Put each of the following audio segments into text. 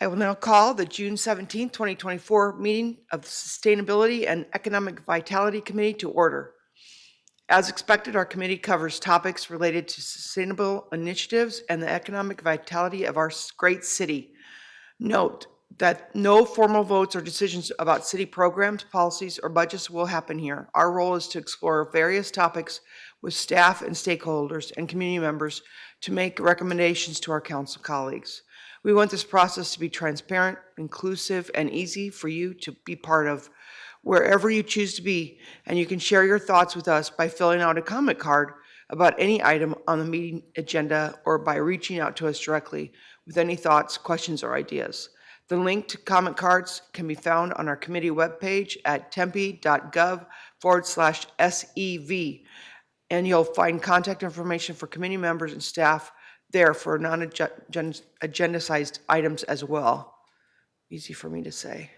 I will now call the June 17th, 2024 meeting of the Sustainability and Economic Vitality Committee to order. As expected, our committee covers topics related to sustainable initiatives and the economic vitality of our great city. Note that no formal votes or decisions about city programs, policies, or budgets will happen here. Our role is to explore various topics with staff and stakeholders and community members to make recommendations to our council colleagues. We want this process to be transparent, inclusive, and easy for you to be part of wherever you choose to be, and you can share your thoughts with us by filling out a comment card about any item on the meeting agenda or by reaching out to us directly with any thoughts, questions, or ideas. The link to comment cards can be found on our committee webpage at tempe.gov/SEV, and you'll find contact information for committee members and staff there for non-agendized items as well. Easy for me to say.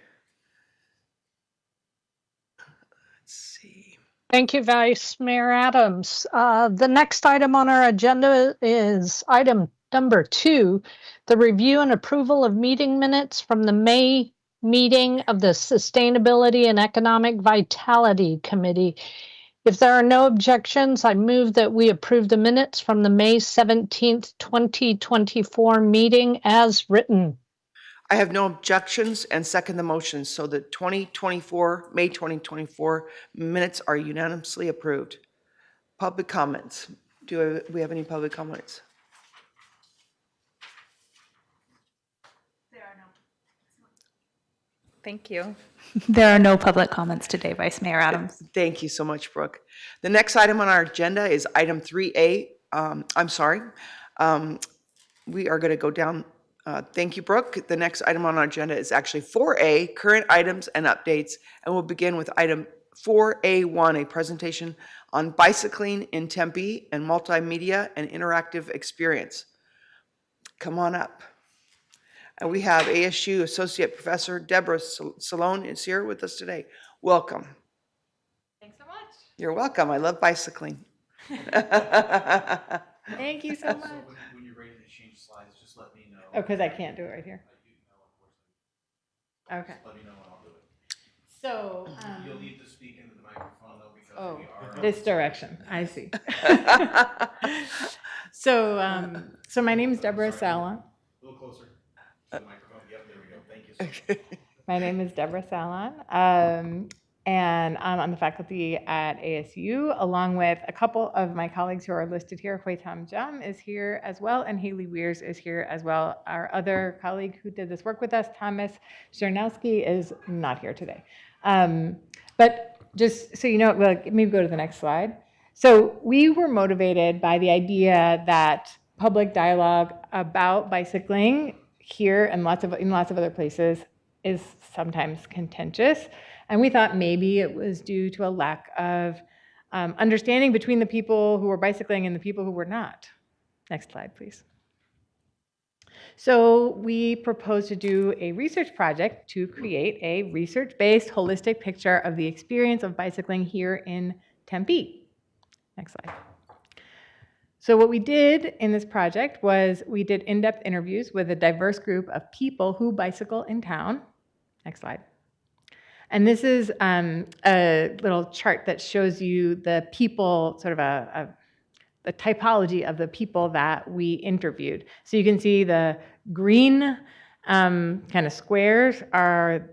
Let's see. Thank you, Vice Mayor Adams. The next item on our agenda is item number 2, the review and approval of meeting minutes from the May meeting of the Sustainability and Economic Vitality Committee. If there are no objections, I move that we approve the minutes from the May 17th, 2024 meeting as written. I have no objections and second the motion, so the May 2024 minutes are unanimously approved. Public comments. Do we have any public comments? There are no. Thank you. There are no public comments today, Vice Mayor Adams. Thank you so much, Brooke. The next item on our agenda is item 3A. We are going to go down. Thank you, Brooke. The next item on our agenda is actually 4A, current items and updates, and we'll begin with item 4A1, a presentation on bicycling in Tempe and multimedia and interactive experience. Come on up. And we have ASU Associate Professor Deborah Salone is here with us today. Welcome. Thanks so much. You're welcome. I love bicycling. Thank you so much. So when you're ready to change slides, just let me know. Oh, because I can't do it right here. Okay. Just let me know and I'll do it. So, You'll need to speak into the microphone though because oh, we are. this direction. I see. So my name is Deborah Salon. A little closer to the microphone. Yep, there we go. Thank you so much. My name is Deborah Salon, and I'm on the faculty at ASU, along with a couple of my colleagues who are listed here. Huitam Jam is here as well, and Haley Weirs is here as well. Our other colleague who did this work with us, Thomas Czernowski, is not here today. But just so you know, well, maybe go to the next slide. So we were motivated by the idea that public dialogue about bicycling here and in lots of other places is sometimes contentious. And we thought maybe it was due to a lack of understanding between the people who were bicycling and the people who were not. Next slide, please. So we proposed to do a research project to create a research-based holistic picture of the experience of bicycling here in Tempe. Next slide. So what we did in this project was we did in-depth interviews with a diverse group of people who bicycle in town. Next slide. And this is a little chart that shows you the people, sort of the typology of the people that we interviewed. So you can see the green kind of squares are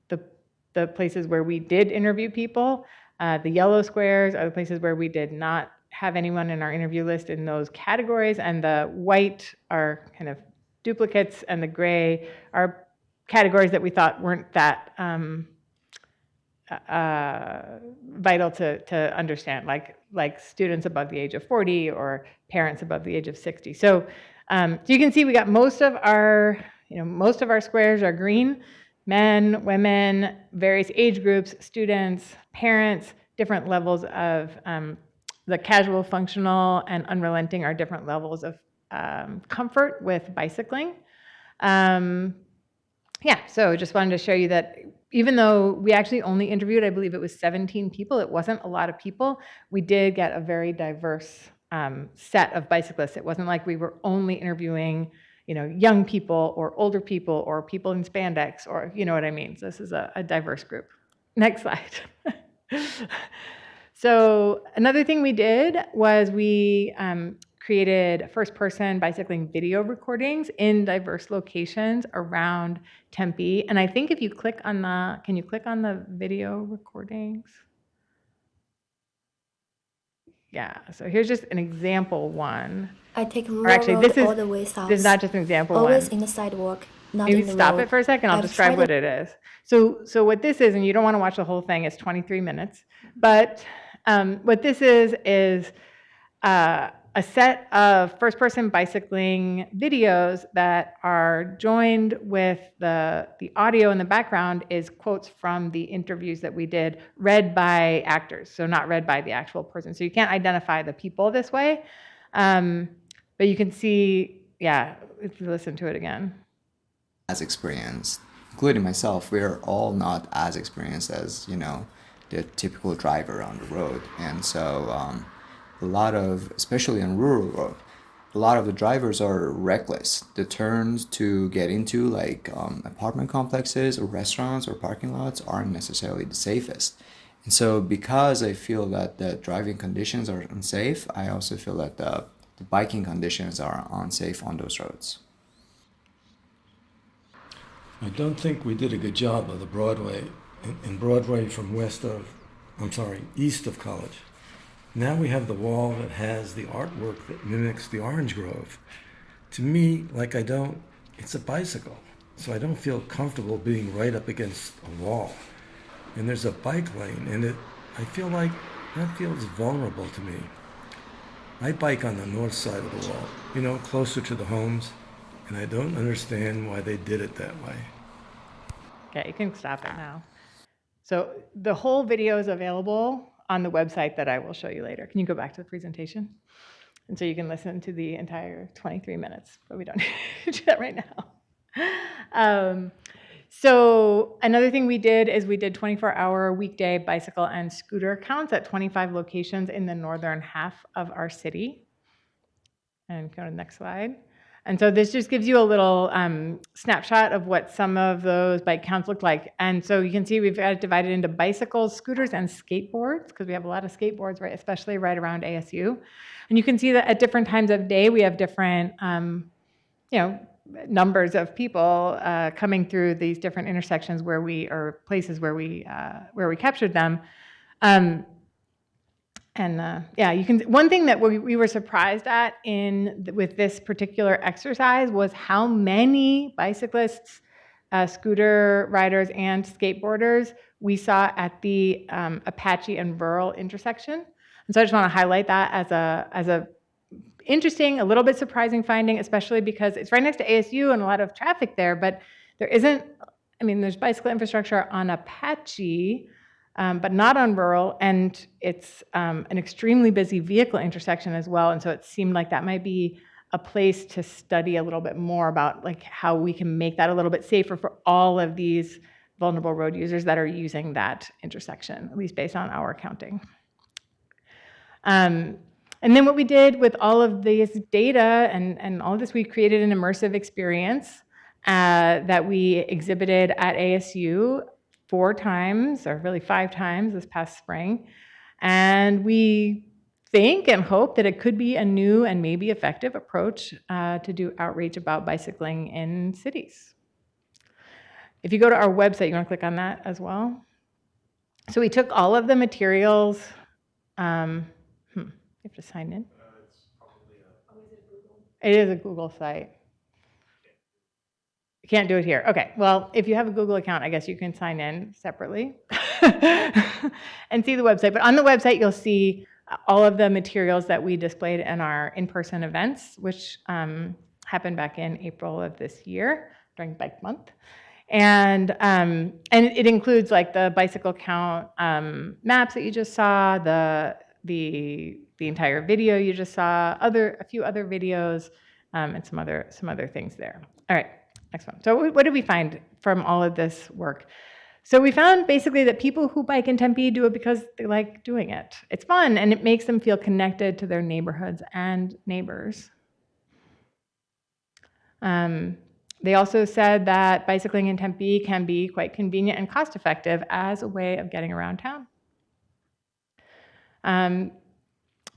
the places where we did interview people. The yellow squares are the places where we did not have anyone in our interview list in those categories, and the white are kind of duplicates, and the gray are categories that we thought weren't that vital to understand, like students above the age of 40 or parents above the age of 60. So you can see we got most of our squares are green: men, women, various age groups, students, parents, different levels of the casual, functional, and unrelenting are different levels of comfort with bicycling. So just wanted to show you that even though we actually only interviewed, I believe it was 17 people, it wasn't a lot of people, we did get a very diverse set of bicyclists. It wasn't like we were only interviewing young people or older people or people in spandex, or you know what I mean. So this is a diverse group. Next slide. So another thing we did was we created first-person bicycling video recordings in diverse locations around Tempe. And I think if you click on can you click on the video recordings? Yeah, so here's just an example one. I take Or more actually, road this all the way south. is not just an example Always one. in the sidewalk, not Maybe in the stop road. it for a second. I'll I've describe tried what it is. So what this is, and you don't want to watch the whole thing, it's 23 minutes. But what this is a set of first-person bicycling videos that are joined with the audio in the background is quotes from the interviews that we did, read by actors, so not read by the actual person. So you can't identify the people this way, but you can see, yeah, if you listen to it again. As experienced, including myself, we're all not as experienced as, the typical driver on the road. And so a lot of, especially on rural road, a lot of the drivers are reckless. The turns to get into like apartment complexes or restaurants or parking lots aren't necessarily the safest. And so because I feel that the driving conditions are unsafe, I also feel that the biking conditions are unsafe on those roads. I don't think we did a good job of the Broadway, in Broadway from east of College. Now we have the wall that has the artwork that mimics the Orange Grove. To me, it's a bicycle, so I don't feel comfortable being right up against a wall. And there's a bike lane, and I feel like that feels vulnerable to me. I bike on the north side of the wall, closer to the homes, and I don't understand why they did it that way. Okay, you can stop it now. So the whole video is available on the website that I will show you later. Can you go back to the presentation? And so you can listen to the entire 23 minutes, but we don't need to do that right now. So another thing we did is we did 24-hour weekday bicycle and scooter counts at 25 locations in the northern half of our city. And go to the next slide. And so this just gives you a little snapshot of what some of those bike counts look like. And so you can see we've got it divided into bicycles, scooters, and skateboards, because we have a lot of skateboards, right, especially right around ASU. And you can see that at different times of day, we have different, numbers of people coming through these different intersections or places where we captured them. You can. One thing that we were surprised at with this particular exercise was how many bicyclists, scooter riders, and skateboarders we saw at the Apache and Rural intersection. And so I just want to highlight that as a interesting, a little bit surprising finding, especially because it's right next to ASU and a lot of traffic there, but there isn't. There's bicycle infrastructure on Apache. But not on Rural, and it's an extremely busy vehicle intersection as well, and so it seemed like that might be a place to study a little bit more about how we can make that a little bit safer for all of these vulnerable road users that are using that intersection, at least based on our counting. And then what we did with all of this data and all of this, we created an immersive experience that we exhibited at ASU 4 times, or really 5 times this past spring. And we think and hope that it could be a new and maybe effective approach to do outreach about bicycling in cities. If you go to our website, you want to click on that as well? So we took all of the materials. You have to sign in. It is a Google site. You can't do it here. Okay, well, if you have a Google account, I guess you can sign in separately and see the website. But on the website, you'll see all of the materials that we displayed in our in-person events, which happened back in April of this year during Bike Month. And it includes the bicycle count maps that you just saw, the entire video you just saw, a few other videos, and some other things there. All right. Next one. So what did we find from all of this work? So we found basically that people who bike in Tempe do it because they like doing it. It's fun, and it makes them feel connected to their neighborhoods and neighbors. They also said that bicycling in Tempe can be quite convenient and cost-effective as a way of getting around town.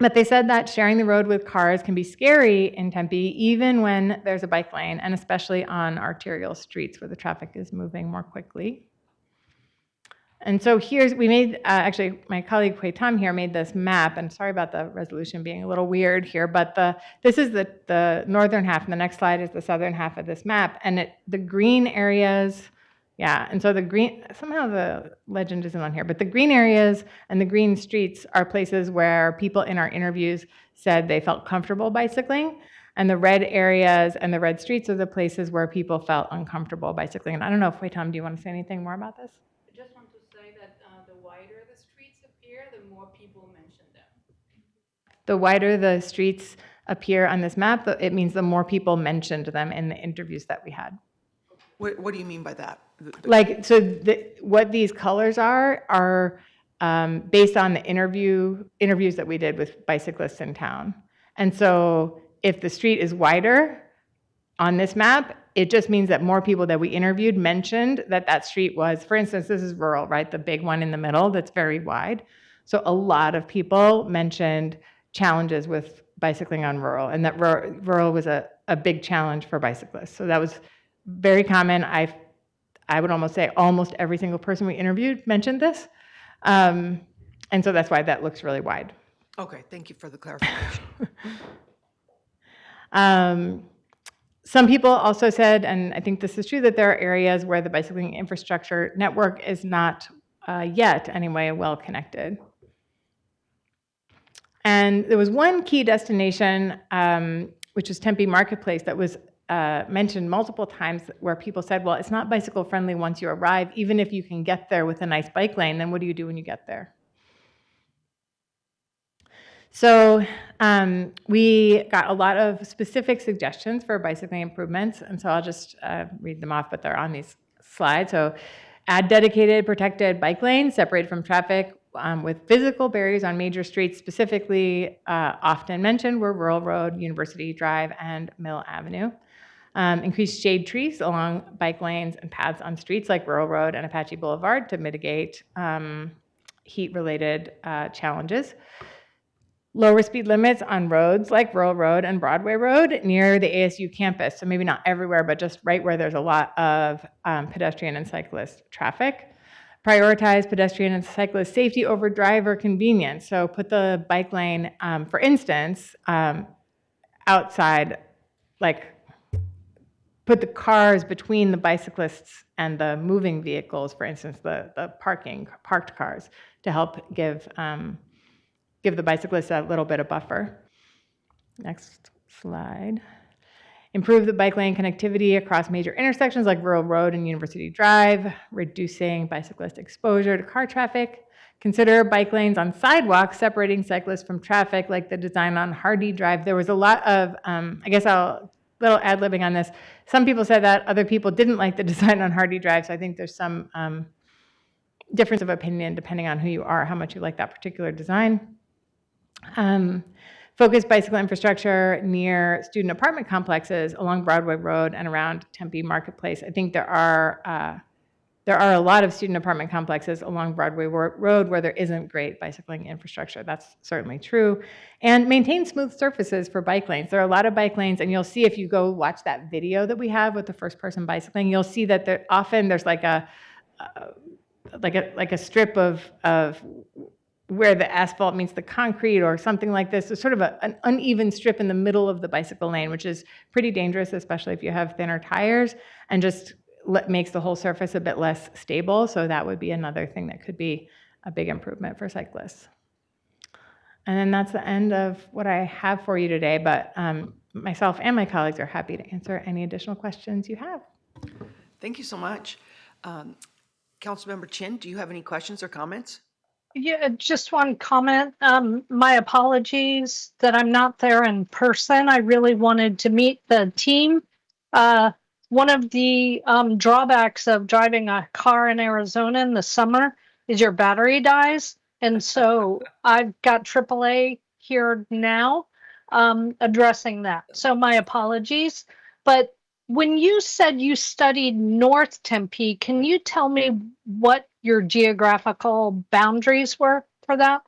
But they said that sharing the road with cars can be scary in Tempe, even when there's a bike lane, and especially on arterial streets where the traffic is moving more quickly. And so we made, actually, my colleague Hui Tam here made this map, and sorry about the resolution being a little weird here, but this is the northern half, and the next slide is the southern half of this map, and the green areas, yeah, and so the green, somehow the legend isn't on here, but the green areas and the green streets are places where people in our interviews said they felt comfortable bicycling, and the red areas and the red streets are the places where people felt uncomfortable bicycling. And I don't know if Hui Tam, do you want to say anything more about this? I just want to say that the wider the streets appear, the more people mention them. The wider the streets appear on this map, it means the more people mentioned them in the interviews that we had. What do you mean by that? Like, so what these colors are based on the interviews that we did with bicyclists in town. And so if the street is wider on this map, it just means that more people that we interviewed mentioned that street was, for instance, this is rural, right? The big one in the middle that's very wide. So a lot of people mentioned challenges with bicycling on rural, and that rural was a big challenge for bicyclists. So that was very common. I would almost say almost every single person we interviewed mentioned this. And so that's why that looks really wide. Okay, thank you for the clarification. Some people also said, and I think this is true, that there are areas where the bicycling infrastructure network is not yet, anyway, well connected. And there was one key destination, which is Tempe Marketplace, that was mentioned multiple times, where people said, well, it's not bicycle friendly once you arrive. Even if you can get there with a nice bike lane, then what do you do when you get there? So we got a lot of specific suggestions for bicycling improvements, and so I'll just read them off, but they're on these slides. So add dedicated protected bike lanes separated from traffic with physical barriers on major streets, specifically often mentioned were Rural Road, University Drive, and Mill Avenue. Increase shade trees along bike lanes and paths on streets like Rural Road and Apache Boulevard to mitigate heat-related challenges. Lower speed limits on roads like Rural Road and Broadway Road near the ASU campus. So maybe not everywhere, but just right where there's a lot of pedestrian and cyclist traffic. Prioritize pedestrian and cyclist safety over driver convenience. So put the bike lane, for instance, outside, like put the cars between the bicyclists and the moving vehicles, for instance, the parked cars, to help give the bicyclists a little bit of buffer. Next slide. Improve the bike lane connectivity across major intersections like Rural Road and University Drive, reducing bicyclist exposure to car traffic. Consider bike lanes on sidewalks separating cyclists from traffic, like the design on Hardy Drive. There was a lot of, I guess little ad-libbing on this. Some people said that, other people didn't like the design on Hardy Drive, so I think there's some difference of opinion depending on who you are, how much you like that particular design. Focus bicycle infrastructure near student apartment complexes along Broadway Road and around Tempe Marketplace. I think there are a lot of student apartment complexes along Broadway Road where there isn't great bicycling infrastructure. That's certainly true. And maintain smooth surfaces for bike lanes. There are a lot of bike lanes, and you'll see if you go watch that video that we have with the first person bicycling, you'll see that there's like a strip of where the asphalt meets the concrete or something like this. There's sort of an uneven strip in the middle of the bicycle lane, which is pretty dangerous, especially if you have thinner tires, and just makes the whole surface a bit less stable. So that would be another thing that could be a big improvement for cyclists. And then that's the end of what I have for you today, but myself and my colleagues are happy to answer any additional questions you have. Thank you so much. Councilmember Chin, do you have any questions or comments? Yeah, just one comment. My apologies that I'm not there in person. I really wanted to meet the team. One of the drawbacks of driving a car in Arizona in the summer is your battery dies. And so I've got AAA here now addressing that. So my apologies. But when you said you studied North Tempe, can you tell me what your geographical boundaries were for that?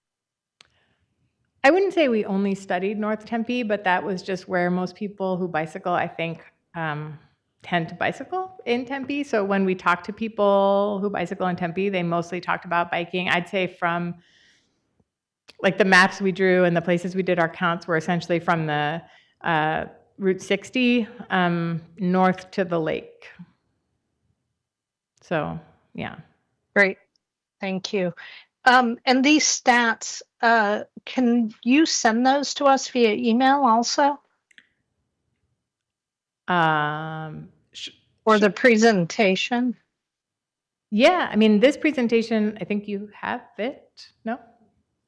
I wouldn't say we only studied North Tempe, but that was just where most people who bicycle, I think, tend to bicycle in Tempe. So when we talked to people who bicycle in Tempe, they mostly talked about biking. I'd say from like the maps we drew and the places we did our counts were essentially from the Route 60 north to the lake. So, yeah. Great, thank you. And these stats, can you send those to us via email also? Or the presentation? Yeah, I mean, this presentation, I think you have it, no?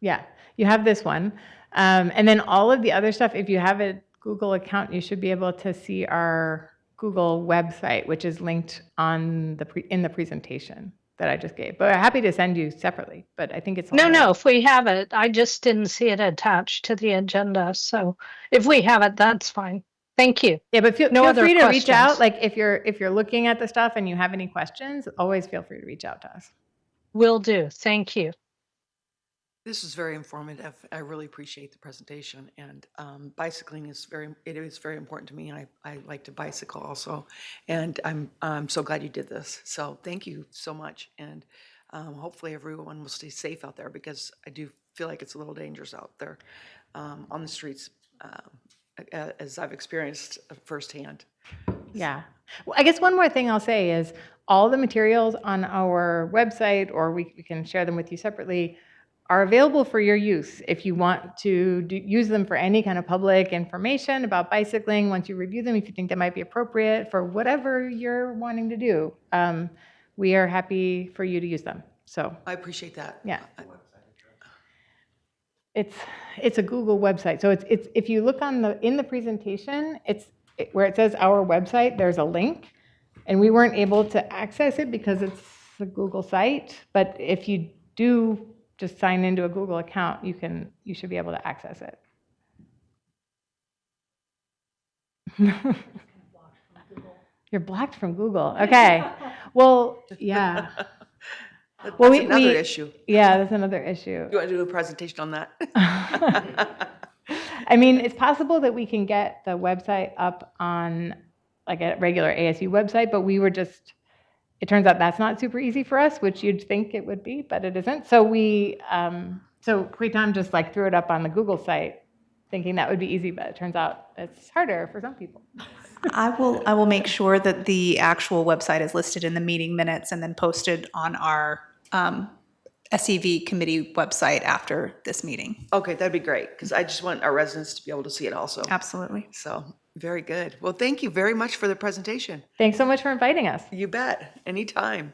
Yeah, you have this one. And then all of the other stuff, if you have a Google account, you should be able to see our Google website, which is linked on in the presentation that I just gave. But I'm happy to send you separately, but I think it's all No, there. no, if we have it, I just didn't see it attached to the agenda. So if we have it, that's fine. Thank you. Yeah, but feel other free to reach out. questions. Like if you're looking at the stuff and you have any questions, always feel free to reach out to us. Will do. Thank you. This is very informative. I really appreciate the presentation, and bicycling is very important to me. And I like to bicycle also, and I'm so glad you did this. So thank you so much, and hopefully everyone will stay safe out there, because I do feel like it's a little dangerous out there on the streets, as I've experienced firsthand. Yeah. Well, I guess one more thing I'll say is all the materials on our website, or we can share them with you separately, are available for your use. If you want to use them for any kind of public information about bicycling, once you review them, if you think that might be appropriate for whatever you're wanting to do, we are happy for you to use them. So I appreciate that. yeah. It's a Google website. So it's if you look in the presentation, where it says our website, there's a link, and we weren't able to access it because it's a Google site. But if you do just sign into a Google account, you should be able to access it. You're blocked from Google. Okay. Well, yeah. That's Well, another issue. Yeah, that's another issue. You want to do a presentation on that? I mean, it's possible that we can get the website up on like a regular ASU website, but it turns out that's not super easy for us, which you'd think it would be, but it isn't. So so Kwaitam just like threw it up on the Google site thinking that would be easy, but it turns out it's harder for some people. I will make sure that the actual website is listed in the meeting minutes and then posted on our SEV committee website after this meeting. Okay, that'd be great, because I just want our residents to be able to see it also. Absolutely. So, very good. Well, thank you very much for the presentation. Thanks so much for inviting us. You bet, anytime.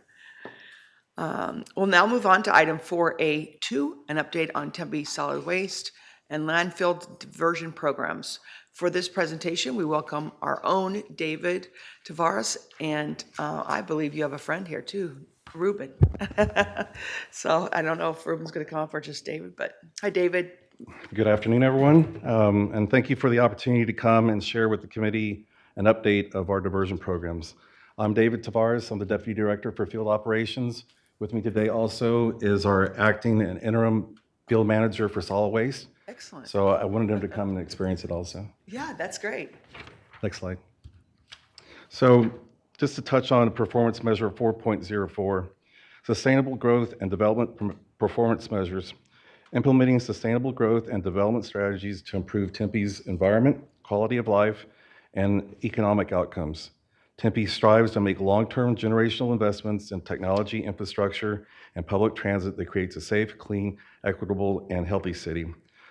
We'll now move on to item 4A2, an update on Tempe solid waste and landfill diversion programs. For this presentation, we welcome our own David Tavares, and I believe you have a friend here too, Ruben. So I don't know if Ruben's going to come up or just David, but hi, David. Good afternoon, everyone, and thank you for the opportunity to come and share with the committee an update of our diversion programs. I'm David Tavares. I'm the Deputy Director for Field Operations. With me today also is our acting and interim field manager for solid waste. Excellent. So I wanted him to come and experience it also. Yeah, that's great. Next slide. So just to touch on performance measure 4.04, sustainable growth and development performance measures. Implementing sustainable growth and development strategies to improve Tempe's environment, quality of life, and economic outcomes. Tempe strives to make long-term generational investments in technology, infrastructure, and public transit that creates a safe, clean, equitable, and healthy city.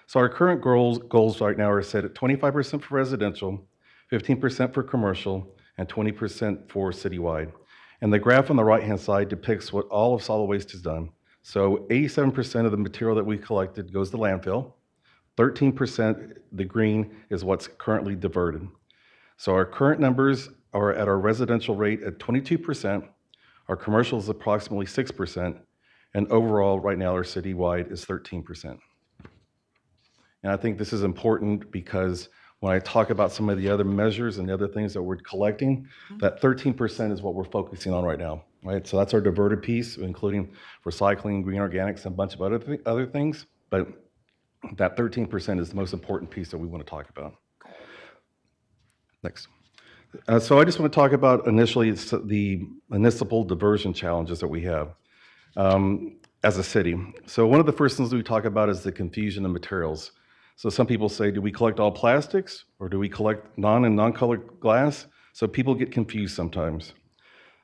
So our current goals right now are set at 25% for residential, 15% for commercial, and 20% for citywide. And the graph on the right-hand side depicts what all of solid waste has done. So 87% of the material that we collected goes to landfill. 13%, the green, is what's currently diverted. So our current numbers are at our residential rate at 22%, our commercial is approximately 6%, and overall right now our citywide is 13%. And I think this is important because when I talk about some of the other measures and the other things that we're collecting, that 13% is what we're focusing on right now, right? So that's our diverted piece, including recycling, green organics, and a bunch of other things. But that 13% is the most important piece that we want to talk about. Next. So I just want to talk about initially the municipal diversion challenges that we have as a city. So one of the first things we talk about is the confusion of materials. So some people say, do we collect all plastics or do we collect non-colored glass? So people get confused sometimes.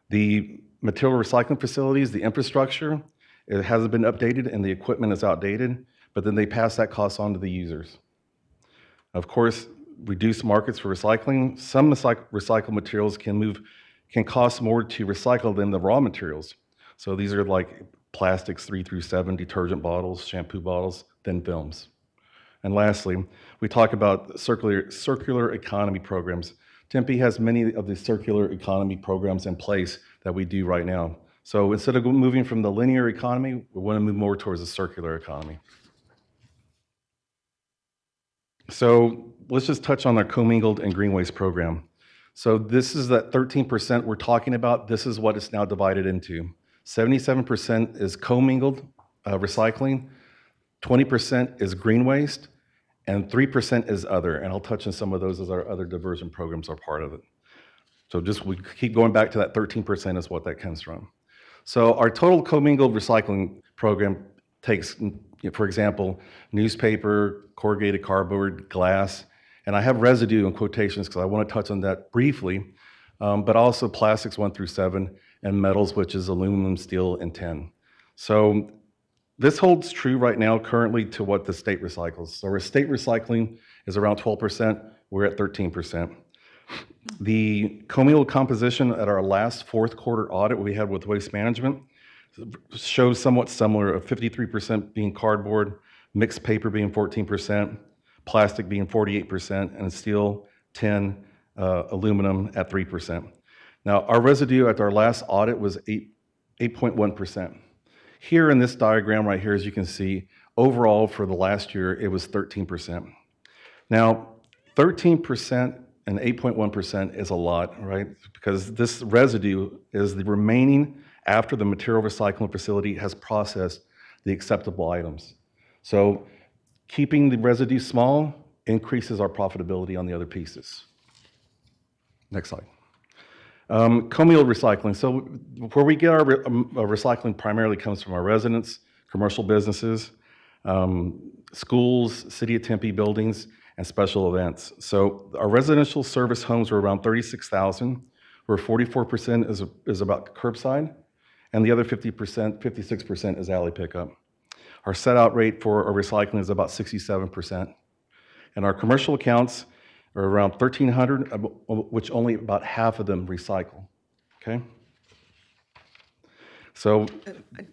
The material recycling facilities, the infrastructure, it hasn't been updated and the equipment is outdated, but then they pass that cost on to the users. Of course, reduced markets for recycling. Some recycled materials can cost more to recycle than the raw materials. So these are like plastics 3 through 7, detergent bottles, shampoo bottles, thin films. And lastly, we talk about circular economy programs. Tempe has many of the circular economy programs in place that we do right now. So instead of moving from the linear economy, we want to move more towards a circular economy. So let's just touch on our commingled and green waste program. So this is that 13% we're talking about. This is what it's now divided into. 77% is commingled recycling, 20% is green waste, and 3% is other. And I'll touch on some of those as our other diversion programs are part of it. So we keep going back to that 13% is what that comes from. So our total commingled recycling program takes, for example, newspaper, corrugated cardboard, glass, and I have residue in quotations because I want to touch on that briefly, but also plastics 1 through 7 and metals, which is aluminum, steel, and tin. So this holds true right now currently to what the state recycles. So our state recycling is around 12%, we're at 13%. The commingled composition at our last fourth quarter audit we had with Waste Management shows somewhat similar, of 53% being cardboard, mixed paper being 14%, plastic being 48%, and steel, tin, aluminum at 3%. Now, our residue at our last audit was 8.1%. Here in this diagram right here, as you can see, overall for the last year, it was 13%. Now, 13% and 8.1% is a lot, right? Because this residue is the remaining after the material recycling facility has processed the acceptable items. So keeping the residue small increases our profitability on the other pieces. Next slide. Commingled recycling. So where we get our recycling primarily comes from our residents, commercial businesses, schools, City of Tempe buildings, and special events. So our residential service homes are around 36,000, where 44% is about curbside, and the other 56% is alley pickup. Our set-out rate for our recycling is about 67%. And our commercial accounts are around 1,300, which only about half of them recycle, okay? So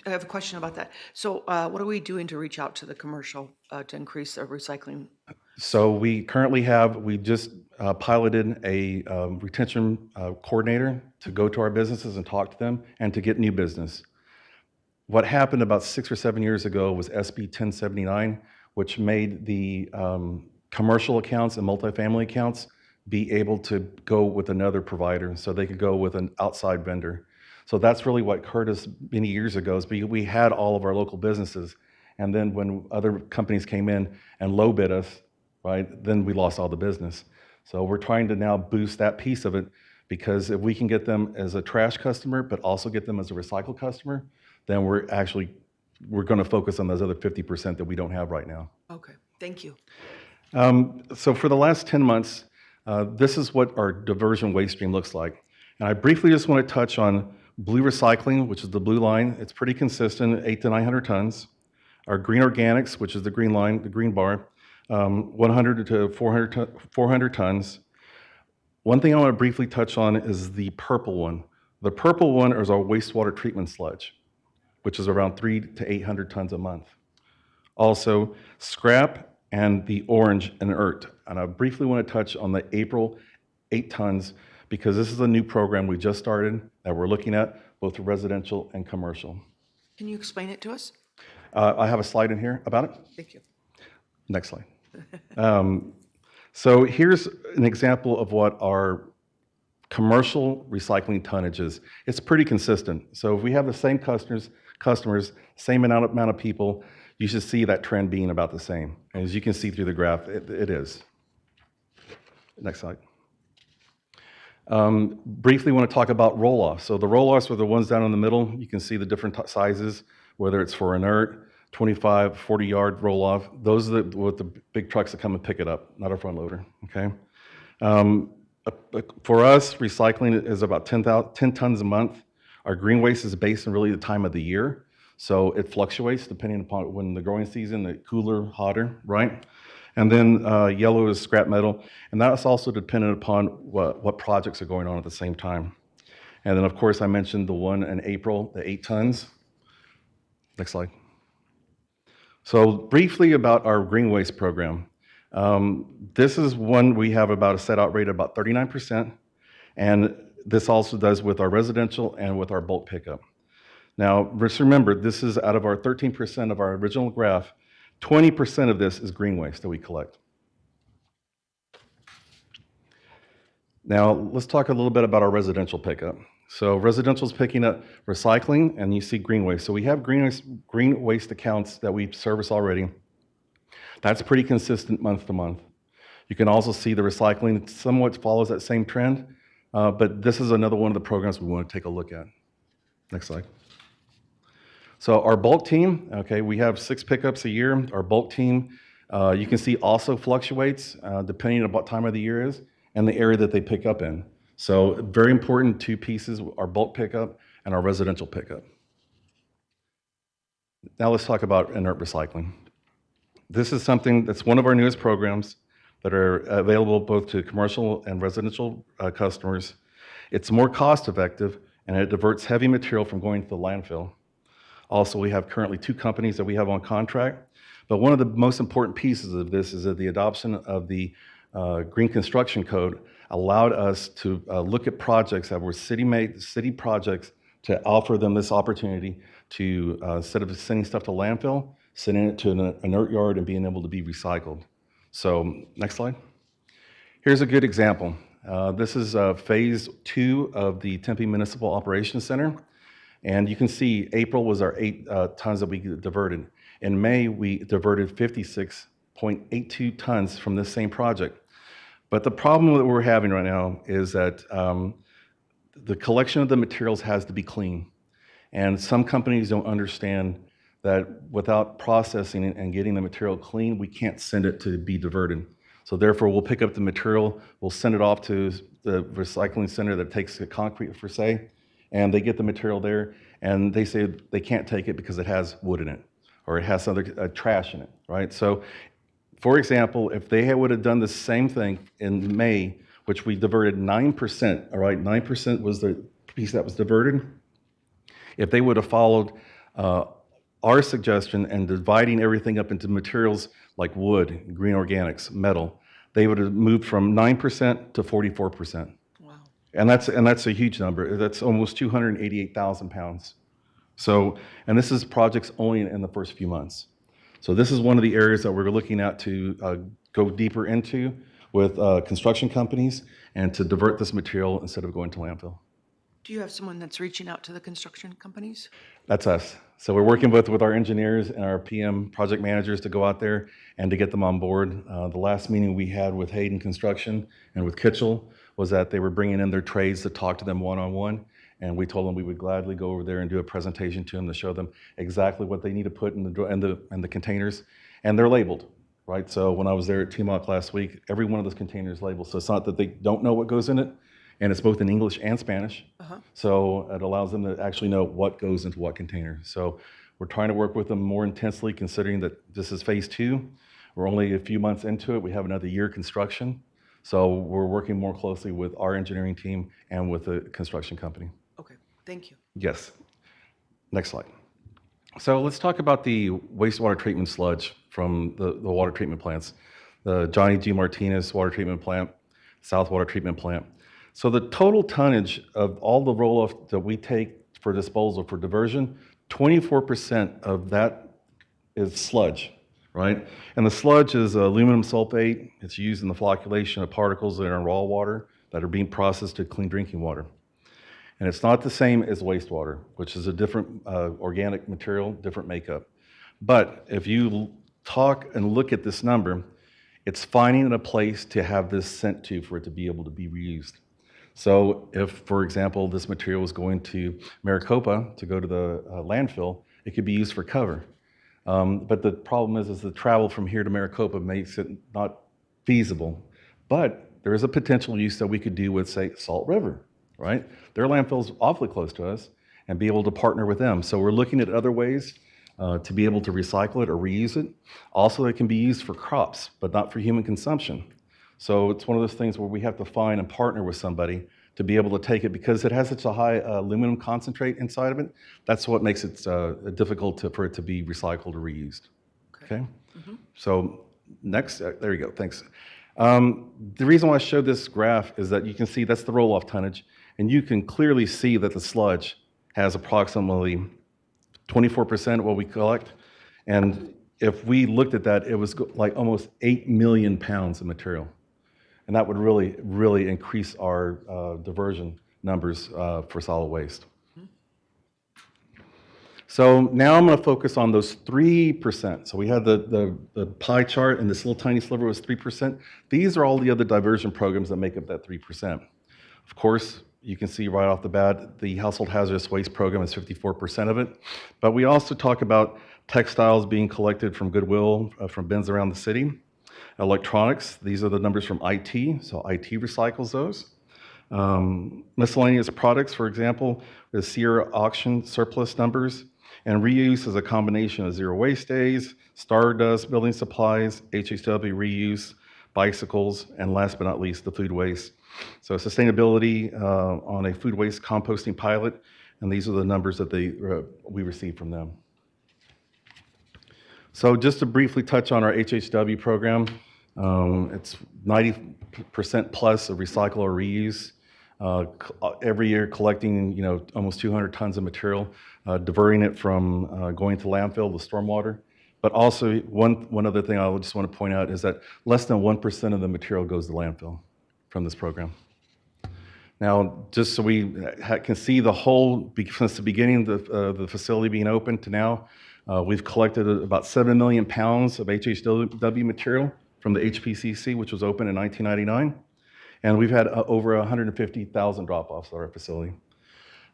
I have a question about that. So what are we doing to reach out to the commercial to increase their recycling? So we currently we just piloted a retention coordinator to go to our businesses and talk to them and to get new business. What happened about 6 or 7 years ago was SB 1079, which made the commercial accounts and multifamily accounts be able to go with another provider, so they could go with an outside vendor. So that's really what hurt us many years ago, is we had all of our local businesses, and then when other companies came in and low bid us, right, then we lost all the business. So we're trying to now boost that piece of it, because if we can get them as a trash customer, but also get them as a recycle customer, then we're going to focus on those other 50% that we don't have right now. Okay, thank you. So for the last 10 months, this is what our diversion waste stream looks like. And I briefly just want to touch on blue recycling, which is the blue line. It's pretty consistent, 800 to 900 tons. Our green organics, which is the green line, the green bar, 100 to 400 tons. One thing I want to briefly touch on is the purple one. The purple one is our wastewater treatment sludge, which is around 300 to 800 tons a month. Also, scrap and the orange inert. And I briefly want to touch on the April 8 tons, because this is a new program we just started that we're looking at, both residential and commercial. Can you explain it to us? I have a slide in here about it. Thank you. Next slide. So here's an example of what our commercial recycling tonnage is. It's pretty consistent. So if we have the same customers, same amount of people, you should see that trend being about the same. And as you can see through the graph, it is. Next slide. Briefly want to talk about roll-offs. So the roll-offs are the ones down in the middle. You can see the different sizes, whether it's for inert, 25, 40-yard roll-off. Those are with the big trucks that come and pick it up, not a front loader, okay? For us, recycling is about 10 tons a month. Our green waste is based on really the time of the year. So it fluctuates depending upon when the growing season, the cooler, hotter, right? And then yellow is scrap metal. And that's also dependent upon what projects are going on at the same time. And then, of course, I mentioned the one in April, the 8 tons. Next slide. So briefly about our green waste program. This is one we have about a set out rate of about 39%. And this also does with our residential and with our bulk pickup. Now, just remember, this is out of our 13% of our original graph, 20% of this is green waste that we collect. Now, let's talk a little bit about our residential pickup. So residential is picking up recycling, and you see green waste. So we have green waste accounts that we service already. That's pretty consistent month to month. You can also see the recycling somewhat follows that same trend, but this is another one of the programs we want to take a look at. Next slide. So our bulk team, okay, we have 6 pickups a year. Our bulk team, you can see also fluctuates depending on what time of the year is and the area that they pick up in. So very important 2 pieces, our bulk pickup and our residential pickup. Now let's talk about inert recycling. This is something that's one of our newest programs that are available both to commercial and residential customers. It's more cost effective and it diverts heavy material from going to the landfill. Also, we have currently 2 companies that we have on contract, but one of the most important pieces of this is that the adoption of the Green Construction Code allowed us to look at projects that were city projects to offer them this opportunity to, instead of sending stuff to landfill, sending it to an inert yard and being able to be recycled. So, next slide. Here's a good example. This is phase 2 of the Tempe Municipal Operations Center. And you can see April was our 8 tons that we diverted. In May, we diverted 56.82 tons from this same project. But the problem that we're having right now is that the collection of the materials has to be clean. And some companies don't understand that without processing it and getting the material clean, we can't send it to be diverted. So therefore, we'll pick up the material, we'll send it off to the recycling center that takes the concrete, per se, and they get the material there, and they say they can't take it because it has wood in it, or it has other trash in it, right? So, for example, if they would have done the same thing in May, which we diverted 9%, all right, 9% was the piece that was diverted. If they would have followed our suggestion and dividing everything up into materials like wood, green organics, metal, they would have moved from 9% to 44%. And that's a huge number. That's almost 288,000 pounds. So, and this is projects only in the first few months. So this is one of the areas that we're looking at to go deeper into with construction companies and to divert this material instead of going to landfill. Do you have someone that's reaching out to the construction companies? That's us. So we're working with our engineers and our PM project managers to go out there and to get them on board. The last meeting we had with Hayden Construction and with Kitchell was that they were bringing in their trades to talk to them one-on-one, and we told them we would gladly go over there and do a presentation to them to show them exactly what they need to put in the containers, and they're labeled, right? So when I was there at TMOC last week, every one of those containers is labeled, so it's not that they don't know what goes in it, and it's both in English and Spanish. So it allows them to actually know what goes into what container. So we're trying to work with them more intensely, considering that this is phase 2. We're only a few months into it. We have another year construction. So we're working more closely with our engineering team and with the construction company. Okay, thank you. Yes. Next slide. So let's talk about the wastewater treatment sludge from the water treatment plants. The Johnny G. Martinez water treatment plant, South Water Treatment Plant. So the total tonnage of all the roll-off that we take for disposal, for diversion, 24% of that is sludge, right? And the sludge is aluminum sulfate. It's used in the flocculation of particles that are in raw water that are being processed to clean drinking water. And it's not the same as wastewater, which is a different organic material, different makeup. But if you talk and look at this number, it's finding a place to have this sent to for it to be able to be reused. So if, for example, this material was going to Maricopa to go to the landfill, it could be used for cover. But the problem is the travel from here to Maricopa makes it not feasible. But there is a potential use that we could do with, say, Salt River, right? Their landfill's awfully close to us, and be able to partner with them. So we're looking at other ways to be able to recycle it or reuse it. Also, it can be used for crops, but not for human consumption. So it's one of those things where we have to find and partner with somebody to be able to take it, because it has such a high aluminum concentrate inside of it. That's what makes it difficult for it to be recycled or reused. Okay? So next, there you go, thanks. The reason why I showed this graph is that you can see that's the roll-off tonnage, and you can clearly see that the sludge has approximately 24% of what we collect. And if we looked at that, it was like almost 8 million pounds of material. And that would really, really increase our diversion numbers for solid waste. So now I'm going to focus on those 3%. So we had the pie chart, and this little tiny sliver was 3%. These are all the other diversion programs that make up that 3%. Of course, you can see right off the bat, the household hazardous waste program is 54% of it. But we also talk about textiles being collected from Goodwill, from bins around the city. Electronics, these are the numbers from IT, so IT recycles those. Miscellaneous products, for example, the Sierra auction surplus numbers. And reuse is a combination of zero waste days, Stardust, building supplies, HHW reuse, bicycles, and last but not least, the food waste. So sustainability on a food waste composting pilot, and these are the numbers that we received from them. So just to briefly touch on our HHW program, it's 90% plus of recycle or reuse. Every year collecting, almost 200 tons of material, diverting it from going to landfill, the stormwater. But also one other thing I just want to point out is that less than 1% of the material goes to landfill from this program. Now, just so we can see the whole, since the beginning of the facility being open to now, we've collected about 7 million pounds of HHW material from the HPCC, which was open in 1999. And we've had over 150,000 drop-offs at our facility.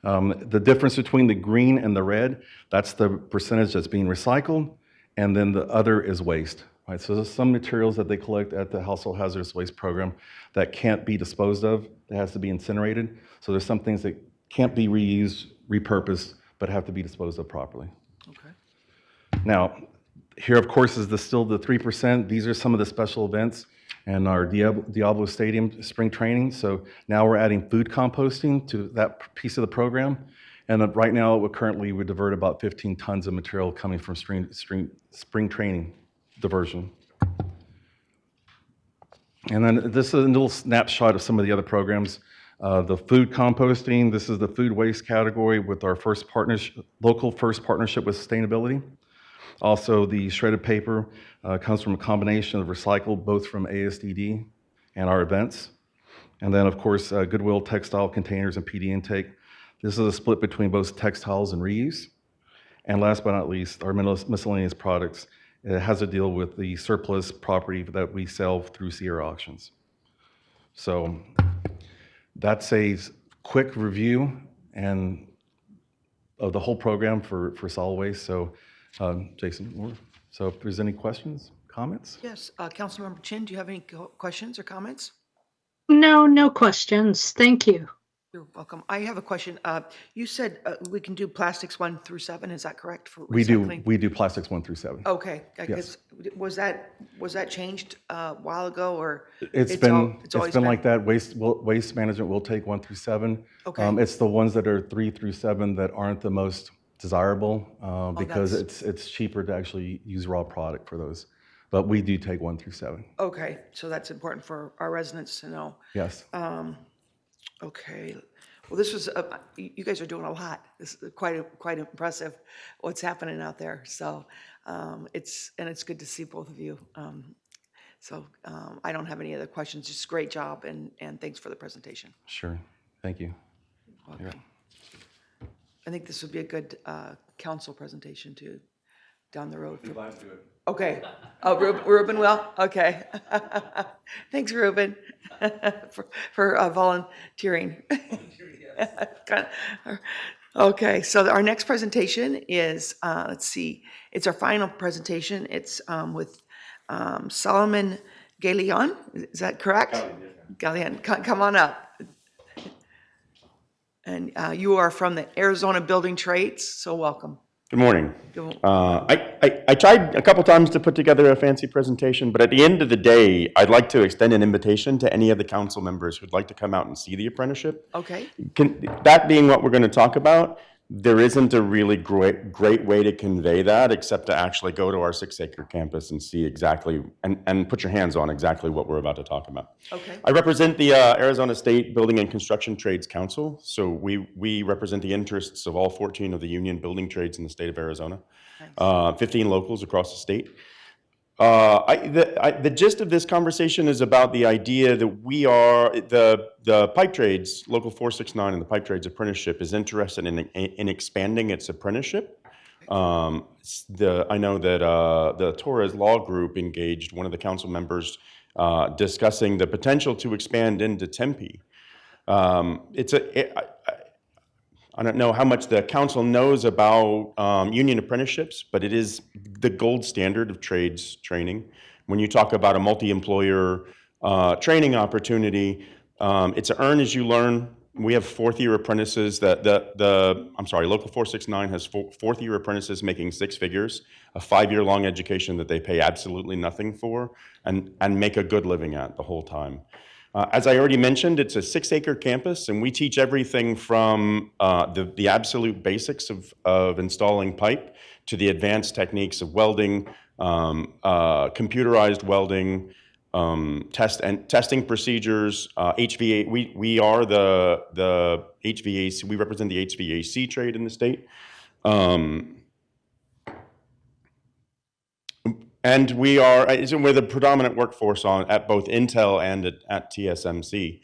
The difference between the green and the red, that's the percentage that's being recycled, and then the other is waste. Right? So there's some materials that they collect at the Household Hazardous Waste Program that can't be disposed of, that has to be incinerated. So there's some things that can't be reused, repurposed, but have to be disposed of properly. Okay. Now, here, of course, is still the 3%. These are some of the special events and our Diablo Stadium spring training. So now we're adding food composting to that piece of the program. And right now, we divert about 15 tons of material coming from spring training diversion. And then this is a little snapshot of some of the other programs. The food composting, this is the food waste category with our local first partnership with sustainability. Also, the shredded paper comes from a combination of recycled, both from ASDD and our events. And then, of course, Goodwill textile containers and PD intake. This is a split between both textiles and reuse. And last but not least, our miscellaneous products. It has to deal with the surplus property that we sell through Sierra auctions. So that's a quick review of the whole program for solid waste. So Jason, so if there's any questions, comments? Yes, Councilmember Chin, do you have any questions or comments? No questions. Thank you. You're welcome. I have a question. You said we can do plastics 1 through 7. Is that correct for recycling? We do plastics 1 through 7. Okay. Yes. Was that changed a while ago, or It's been like that. Waste management will take 1 through 7. Okay. It's the ones that are 3 through 7 that aren't the most desirable because it's cheaper to actually use raw product for those. But we do take 1 through 7. Okay, so that's important for our residents to know. Yes. Okay. Well, this was you guys are doing a lot. This is quite impressive what's happening out there. So It's good to see both of you. So I don't have any other questions. Just great job, and thanks for the presentation. Sure. Thank you. Welcome. I think this would be a good council presentation too, down the road. Glad to do it. Okay. Oh, Ruben will? Okay. Thanks, Ruben, for volunteering. Okay, so our next presentation is, let's see, it's our final presentation. It's with Solomon Galeon. Is that correct? Galeon, come on up. And you are from the Arizona Building Trades, so welcome. Good morning. Go- I tried a couple times to put together a fancy presentation, but at the end of the day, I'd like to extend an invitation to any of the council members who'd like to come out and see the apprenticeship. Okay, That being what we're going to talk about, there isn't a really great way to convey that except to actually go to our 6-acre campus and see exactly, and put your hands on exactly what we're about to talk about. okay, I represent the Arizona State Building and Construction Trades Council. So we represent the interests of all 14 of the union building trades in the state of Arizona, 15 locals across the state. The gist of this conversation is about the idea that we are, the pipe trades, Local 469 and the pipe trades apprenticeship is interested in expanding its apprenticeship. I know that the Torres Law Group engaged one of the council members discussing the potential to expand into Tempe. I don't know how much the council knows about union apprenticeships, but it is the gold standard of trades training. When you talk about a multi-employer training opportunity, it's an earn as you learn. We have fourth-year apprentices Local 469 has fourth-year apprentices making 6 figures, a 5-year-long education that they pay absolutely nothing for and make a good living at the whole time. As I already mentioned, it's a 6-acre campus, and we teach everything from the absolute basics of installing pipe to the advanced techniques of welding, computerized welding, testing procedures, HVAC. We are the HVAC. We represent the HVAC trade in the state. And we're the predominant workforce at both Intel and at TSMC.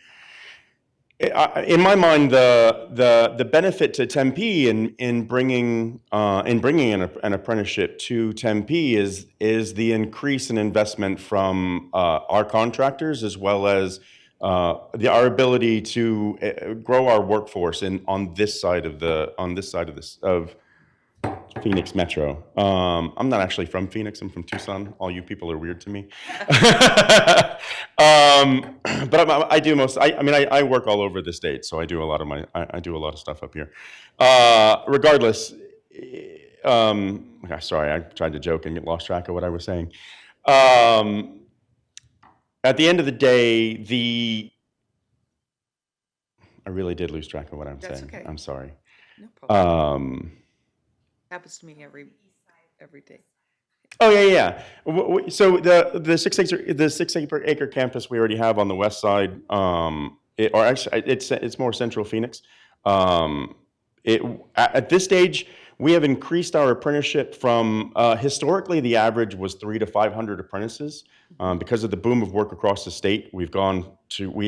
In my mind, the benefit to Tempe in bringing an apprenticeship to Tempe is the increase in investment from our contractors, as well as our ability to grow our workforce on this side of Phoenix Metro. I'm not actually from Phoenix. I'm from Tucson. All you people are weird to me. But I do I work all over the state, so I do a lot of stuff up here. Regardless, sorry, I tried to joke and get lost track of what I was saying. At the end of the day, I really did lose track of what I'm That's saying. okay. I'm sorry. no problem. Happens to me every day. Oh yeah. So the 6-acre campus we already have on the west side, it's more central Phoenix. At this stage, we have increased our apprenticeship from historically the average was 300 to 500 apprentices. Because of the boom of work across the state, we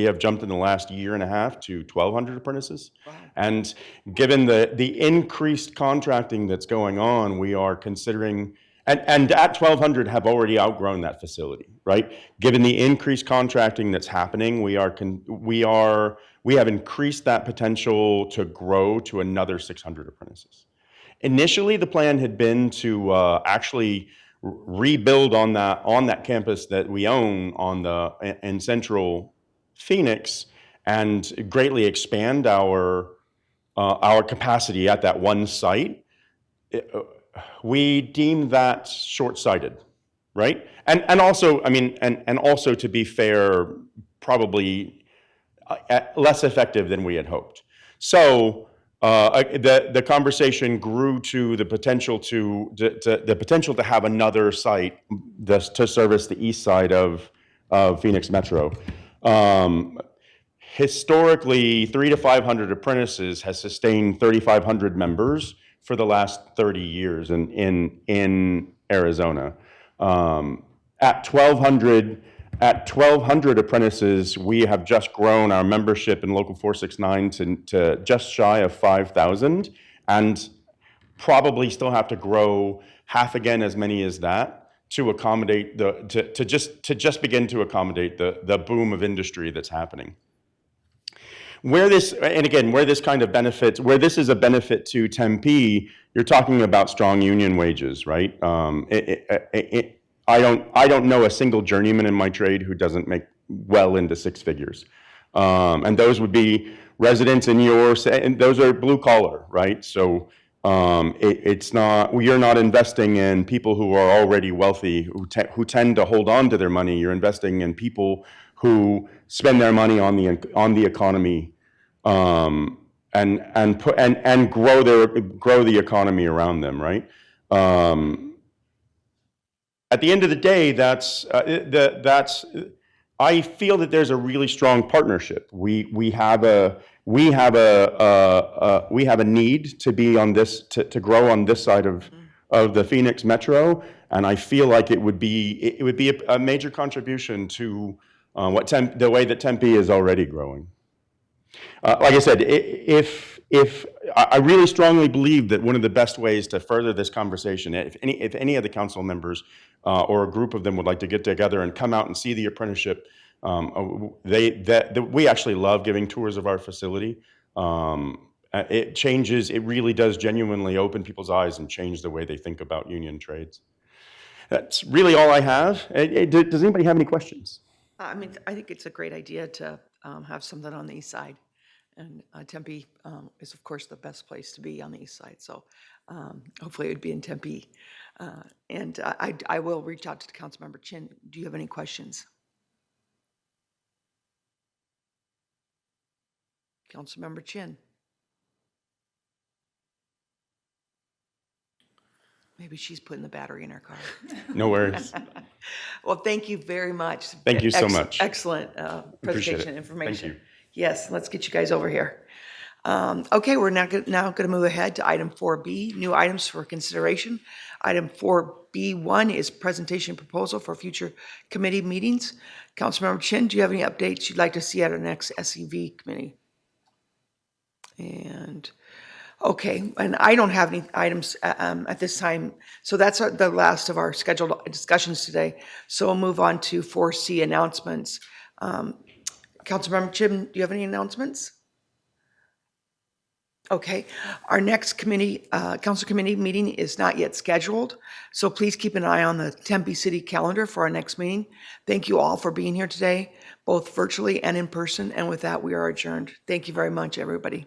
have jumped in the last year and a half to 1,200 apprentices. Wow. And given the increased contracting that's going on, we are considering, and at 1,200 have already outgrown that facility, right? Given the increased contracting that's happening, we have increased that potential to grow to another 600 apprentices. Initially, the plan had been to actually rebuild on that campus that we own in central Phoenix and greatly expand our capacity at that one site. We deemed that short-sighted, right? And also, and also to be fair, probably less effective than we had hoped. So the conversation grew to the potential to have another site to service the east side of Phoenix Metro. Historically, 300 to 500 apprentices has sustained 3,500 members for the last 30 years in Arizona. At 1,200 apprentices, we have just grown our membership in Local 469 to just shy of 5,000, and probably still have to grow half again as many as that to accommodate to just begin to accommodate the boom of industry that's happening. Where this kind of benefits, where this is a benefit to Tempe, you're talking about strong union wages, right? I don't know a single journeyman in my trade who doesn't make well into six figures. And those would be residents in and those are blue collar, right? So you're not investing in people who are already wealthy, who tend to hold on to their money. You're investing in people who spend their money on the economy, and grow the economy around them, right? At the end of the day, I feel that there's a really strong partnership. We have a need to be on this to grow on this side of the Phoenix Metro, and I feel like it would be a major contribution to the way that Tempe is already growing. Like I said, if I really strongly believe that one of the best ways to further this conversation, if any of the council members or a group of them would like to get together and come out and see the apprenticeship, we actually love giving tours of our facility. It really does genuinely open people's eyes and change the way they think about union trades. That's really all I have. Does anybody have any questions? I mean, I think it's a great idea to have something on the east side. And Tempe is, of course, the best place to be on the east side. So hopefully it would be in Tempe. And I will reach out to Councilmember Chin. Do you have any questions? Councilmember Chin. Maybe she's putting the battery in her car. No worries. Well, thank you very much. Thank you so much. Excellent Appreciate presentation it. and information. Thank you. Yes, let's get you guys over here. Okay, we're now going to move ahead to item 4B, new items for consideration. Item 4B1 is presentation proposal for future committee meetings. Councilmember Chin, do you have any updates you'd like to see at our next SEV committee? And okay, and I don't have any items at this time, so that's the last of our scheduled discussions today. So we'll move on to 4C announcements. Councilmember Chin, do you have any announcements? Okay, our next committee, council committee meeting is not yet scheduled, so please keep an eye on the Tempe City calendar for our next meeting. Thank you all for being here today, both virtually and in person, and with that, we are adjourned. Thank you very much, everybody.